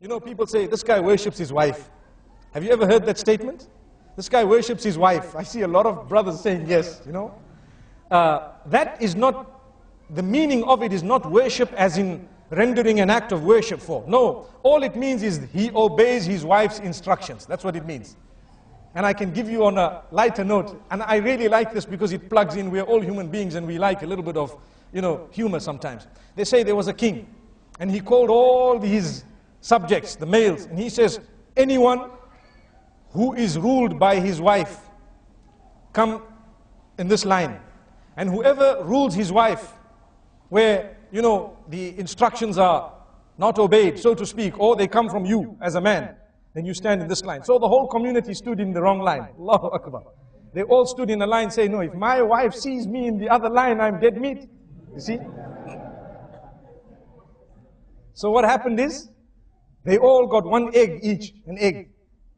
You know, people say, this guy worships his wife. Have you ever heard that statement? This guy worships his wife. I see a lot of brothers saying yes, you know. That is not, the meaning of it is not worship as in rendering an act of worship for. No, all it means is he obeys his wife's instructions. That's what it means. And I can give you on a lighter note, and I really like this because it plugs in, we're all human beings and we like a little bit of, you know, humor sometimes. They say there was a king, and he called all his subjects, the males, and he says, anyone who is ruled by his wife, come in this line. And whoever rules his wife, where, you know, the instructions are not obeyed, so to speak, or they come from you as a man, then you stand in this line. So the whole community stood in the wrong line. Allahu Akbar. They all stood in a line saying, no, if my wife sees me in the other line, I'm dead meat. You see? So what happened is, they all got one egg each, an egg.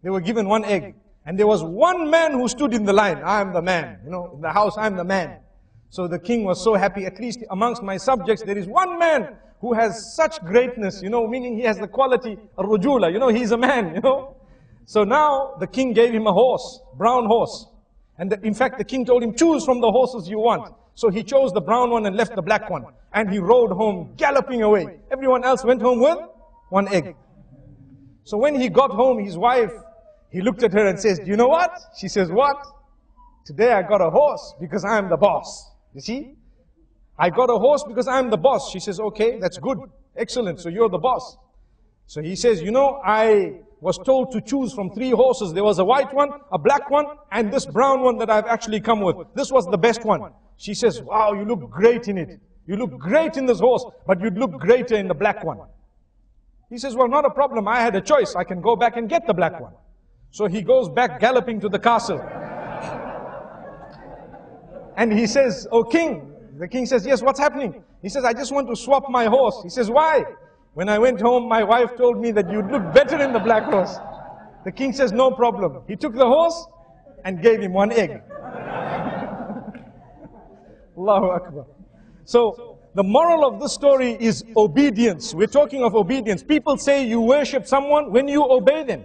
They were given one egg. And there was one man who stood in the line. I'm the man. You know, in the house, I'm the man. So the king was so happy, at least amongst my subjects, there is one man who has such greatness, you know, meaning he has the quality, ar-rujula, you know, he's a man, you know. So now the king gave him a horse, brown horse. And in fact, the king told him, choose from the horses you want. So he chose the brown one and left the black one. And he rode home, galloping away. Everyone else went home with one egg. So when he got home, his wife, he looked at her and says, do you know what? She says, what? Today I got a horse because I'm the boss. You see? I got a horse because I'm the boss. She says, okay, that's good. Excellent. So you're the boss. So he says, you know, I was told to choose from 3 horses. There was a white one, a black one, and this brown one that I've actually come with. This was the best one. She says, wow, you look great in it. You look great in this horse, but you'd look greater in the black one. He says, well, not a problem. I had a choice. I can go back and get the black one. So he goes back galloping to the castle. And he says, oh king. The king says, yes, what's happening? He says, I just want to swap my horse. He says, why? When I went home, my wife told me that you'd look better in the black horse. The king says, no problem. He took the horse and gave him one egg. Allahu Akbar. So, the moral of this story is obedience. We're talking of obedience. People say you worship someone when you obey them.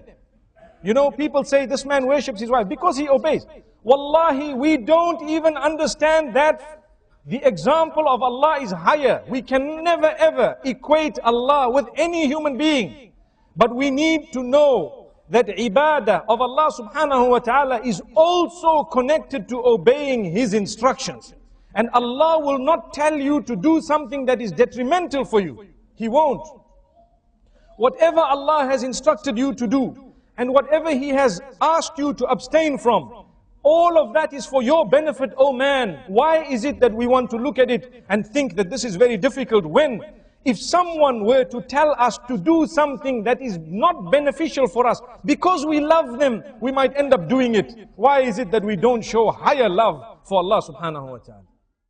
You know, people say this man worships his wife because he obeys. Wallahi, we don't even understand that the example of Allah is higher. We can never ever equate Allah with any human being. But we need to know that ibadah of Allah subhanahu wa ta'ala is also connected to obeying His instructions. And Allah will not tell you to do something that is detrimental for you. He won't. Whatever Allah has instructed you to do, and whatever He has asked you to abstain from, all of that is for your benefit, oh man. Why is it that we want to look at it and think that this is very difficult when, if someone were to tell us to do something that is not beneficial for us, because we love them, we might end up doing it. Why is it that we don't show higher love for Allah subhanahu wa ta'ala?